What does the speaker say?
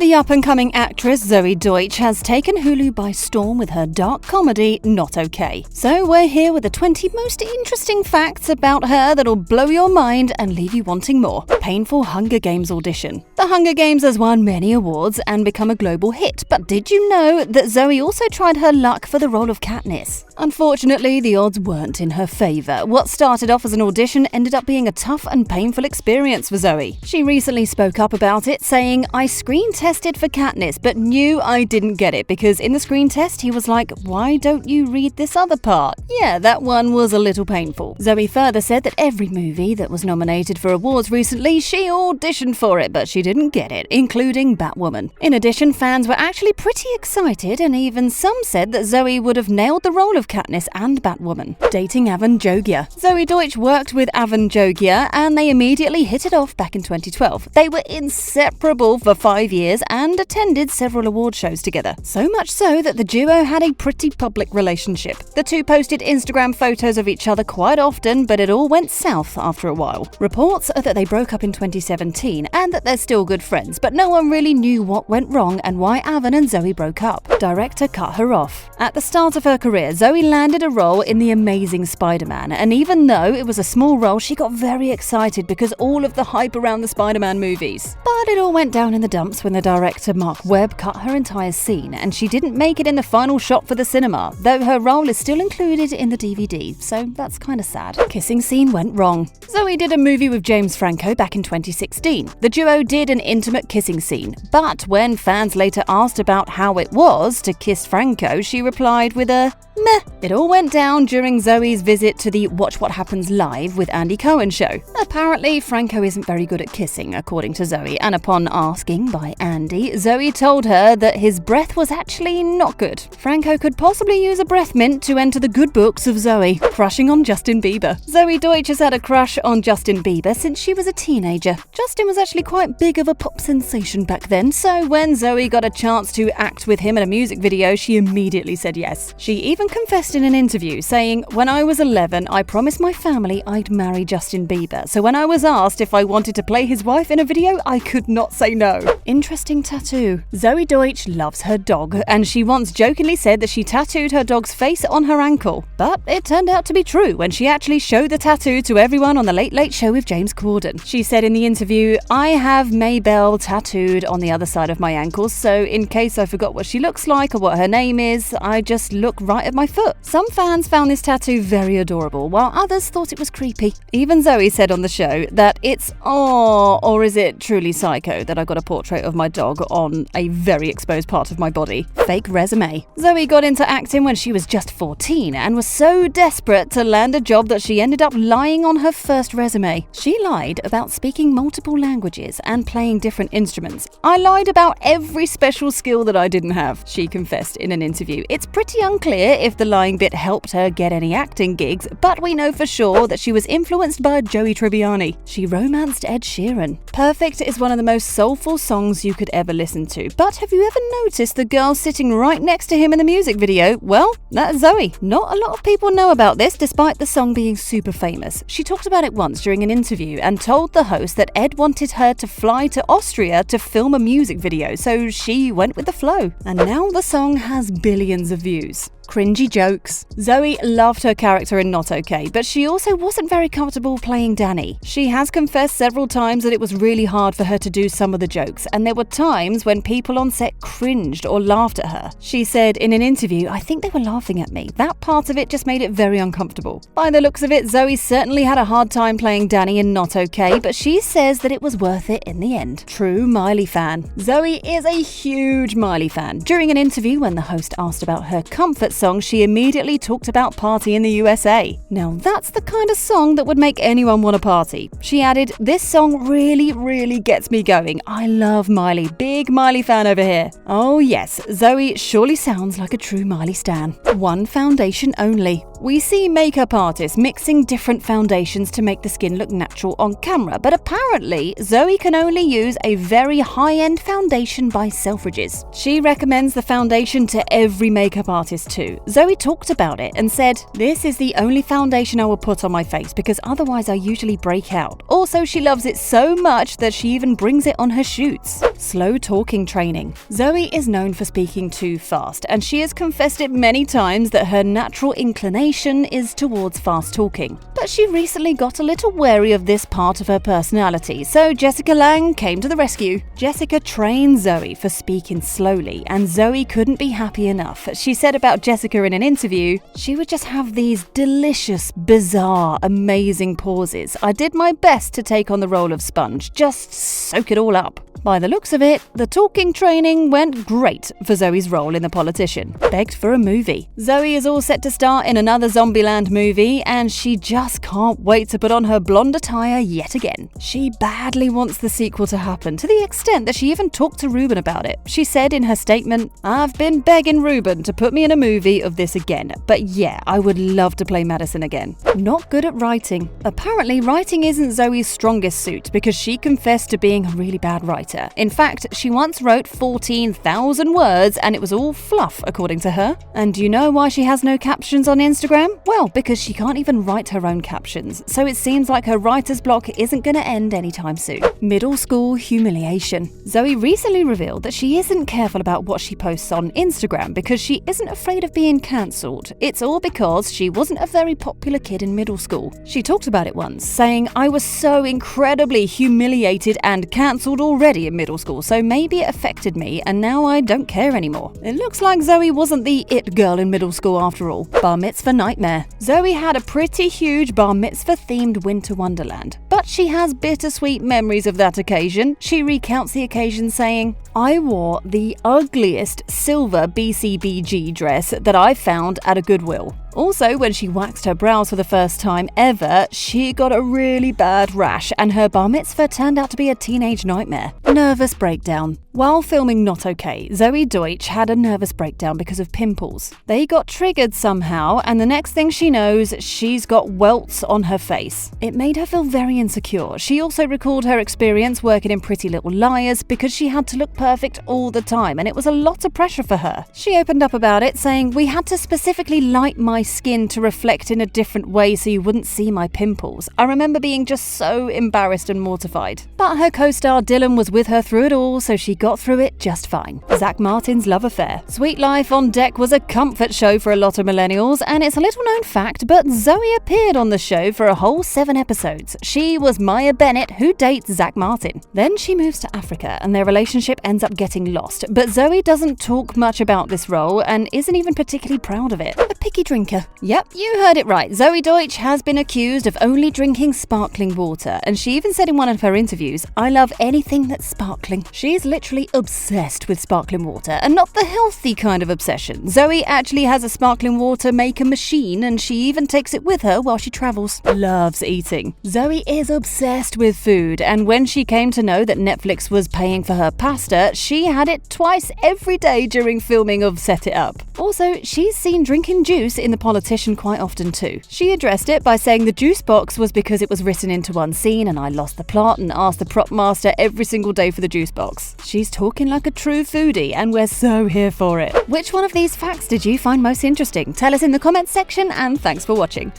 The up-and-coming actress Zoey Deutch has taken Hulu by storm with her dark comedy, Not Okay. So we're here with the 20 most interesting facts about her that'll blow your mind and leave you wanting more. Painful Hunger Games audition. The Hunger Games has won many awards and become a global hit, but did you know that Zoey also tried her luck for the role of Katniss? Unfortunately, the odds weren't in her favour. What started off as an audition ended up being a tough and painful experience for Zoey. She recently spoke up about it, saying, "I screen tested for Katniss, but knew I didn't get it because in the screen test he was like, 'Why don't you read this other part?' Yeah, that one was a little painful." Zoey further said that every movie that was nominated for awards recently, she auditioned for it, but she didn't get it, including Batwoman. In addition, fans were actually pretty excited, and even some said that Zoey would have nailed the role of Katniss and Batwoman. Dating Jogia. Zoey Deutch worked with Jogia, and they immediately hit it off back in 2012. They were inseparable for 5 years and attended several award shows together. So much so that the duo had a pretty public relationship. The two posted Instagram photos of each other quite often, but it all went south after a while. Reports are that they broke up in 2017 and that they're still good friends, but no one really knew what went wrong and why and Zoey broke up. Director cut her off. At the start of her career, Zoey landed a role in The Amazing Spider-Man, and even though it was a small role, she got very excited because all of the hype around the Spider-Man movies. But it all went down in the dumps when the director Mark Webb cut her entire scene, and she didn't make it in the final shot for the cinema, though her role is still included in the DVD, so that's kinda sad. Kissing scene went wrong. Zoey did a movie with James Franco back in 2016. The duo did an intimate kissing scene, but when fans later asked about how it was to kiss Franco, she replied with a meh. It all went down during Zoey's visit to the Watch What Happens Live with Andy Cohen show. Apparently, Franco isn't very good at kissing, according to Zoey, and upon asking by Andy, Zoey told her that his breath was actually not good. Franco could possibly use a breath mint to enter the good books of Zoey. Crushing on Justin Bieber. Zoey Deutch has had a crush on Justin Bieber since she was a teenager. Justin was actually quite big of a pop sensation back then, so when Zoey got a chance to act with him in a music video, she immediately said yes. She even confessed in an interview, saying, "When I was 11, I promised my family I'd marry Justin Bieber, so when I was asked if I wanted to play his wife in a video, I could not say no." Interesting tattoo. Zoey Deutch loves her dog, and she once jokingly said that she tattooed her dog's face on her ankle. But it turned out to be true when she actually showed the tattoo to everyone on the Late Late Show with James Corden. She said in the interview, "I have Maybelle tattooed on the other side of my ankles, so in case I forgot what she looks like or what her name is, I just look right at my foot." Some fans found this tattoo very adorable, while others thought it was creepy. Even Zoey said on the show that it's or is it truly psycho that I got a portrait of my dog on a very exposed part of my body. Fake resume. Zoey got into acting when she was just 14 and was so desperate to land a job that she ended up lying on her first resume. She lied about speaking multiple languages and playing different instruments. "I lied about every special skill that I didn't have," she confessed in an interview. It's pretty unclear if the lying bit helped her get any acting gigs, but we know for sure that she was influenced by Joey Tribbiani. She romanced Ed Sheeran. Perfect is one of the most soulful songs you could ever listen to, but have you ever noticed the girl sitting right next to him in the music video? Well, that's Zoey. Not a lot of people know about this despite the song being super famous. She talked about it once during an interview and told the host that Ed wanted her to fly to Austria to film a music video, so she went with the flow. And now the song has billions of views. Cringy jokes. Zoey loved her character in Not Okay, but she also wasn't very comfortable playing Danny. She has confessed several times that it was really hard for her to do some of the jokes, and there were times when people on set cringed or laughed at her. She said in an interview, "I think they were laughing at me. That part of it just made it very uncomfortable." By the looks of it, Zoey certainly had a hard time playing Danny in Not Okay, but she says that it was worth it in the end. True Miley fan. Zoey is a huge Miley fan. During an interview when the host asked about her comfort song, she immediately talked about Party in the USA. Now that's the kind of song that would make anyone want to party. She added, "This song really gets me going. I love Miley. Big Miley fan over here." Oh yes, Zoey surely sounds like a true Miley stan. One foundation only. We see makeup artists mixing different foundations to make the skin look natural on camera, but apparently Zoey can only use a very high-end foundation by Selfridges. She recommends the foundation to every makeup artist too. Zoey talked about it and said, "This is the only foundation I will put on my face because otherwise I usually break out." Also, she loves it so much that she even brings it on her shoots. Slow talking training. Zoey is known for speaking too fast, and she has confessed it many times that her natural inclination is towards fast talking. But she recently got a little wary of this part of her personality, so Jessica Lange came to the rescue. Jessica trained Zoey for speaking slowly, and Zoey couldn't be happy enough. She said about Jessica in an interview, "She would just have these delicious, bizarre, amazing pauses. I did my best to take on the role of sponge, just soak it all up." By the looks of it, the talking training went great for Zoey's role in The Politician. Begged for a movie. Zoey is all set to star in another Zombieland movie, and she just can't wait to put on her blonde attire yet again. She badly wants the sequel to happen, to the extent that she even talked to Ruben about it. She said in her statement, "I've been begging Ruben to put me in a movie of this again, but yeah, I would love to play Madison again." Not good at writing. Apparently, writing isn't Zoey's strongest suit because she confessed to being a really bad writer. In fact, she once wrote 14,000 words and it was all fluff, according to her. And do you know why she has no captions on Instagram? Well, because she can't even write her own captions, so it seems like her writer's block isn't going to end anytime soon. Middle school humiliation. Zoey recently revealed that she isn't careful about what she posts on Instagram because she isn't afraid of being cancelled. It's all because she wasn't a very popular kid in middle school. She talked about it once, saying, "I was so incredibly humiliated and cancelled already in middle school, so maybe it affected me and now I don't care anymore." It looks like Zoey wasn't the it girl in middle school after all. Bar mitzvah nightmare. Zoey had a pretty huge bar mitzvah themed winter wonderland, but she has bittersweet memories of that occasion. She recounts the occasion saying, "I wore the ugliest silver BCBG dress that I found at a Goodwill." Also, when she waxed her brows for the first time ever, she got a really bad rash and her bar mitzvah turned out to be a teenage nightmare. Nervous breakdown. While filming Not Okay, Zoey Deutch had a nervous breakdown because of pimples. They got triggered somehow, and the next thing she knows, she's got welts on her face. It made her feel very insecure. She also recalled her experience working in Pretty Little Liars because she had to look perfect all the time, and it was a lot of pressure for her. She opened up about it, saying, "We had to specifically light my skin to reflect in a different way so you wouldn't see my pimples. I remember being just so embarrassed and mortified." But her co-star Dylan was with her through it all, so she got through it just fine. Zack Martins' love affair. Sweet Life on Deck was a comfort show for a lot of millennials, and it's a little known fact, but Zoey appeared on the show for a whole 7 episodes. She was Maya Bennett, who dates Zack Martin. Then she moves to Africa, and their relationship ends up getting lost. But Zoey doesn't talk much about this role, and isn't even particularly proud of it. A picky drinker. Yep, you heard it right. Zoey Deutch has been accused of only drinking sparkling water, and she even said in one of her interviews, "I love anything that's sparkling." She's literally obsessed with sparkling water, and not the healthy kind of obsession. Zoey actually has a sparkling water maker machine, and she even takes it with her while she travels. Loves eating. Zoey is obsessed with food, and when she came to know that Netflix was paying for her pasta, she had it twice every day during filming of Set It Up. Also, she's seen drinking juice in The Politician quite often too. She addressed it by saying the juice box was because it was written into one scene and I lost the plot and asked the prop master every single day for the juice box. She's talking like a true foodie, and we're so here for it. Which one of these facts did you find most interesting? Tell us in the comments section, and thanks for watching.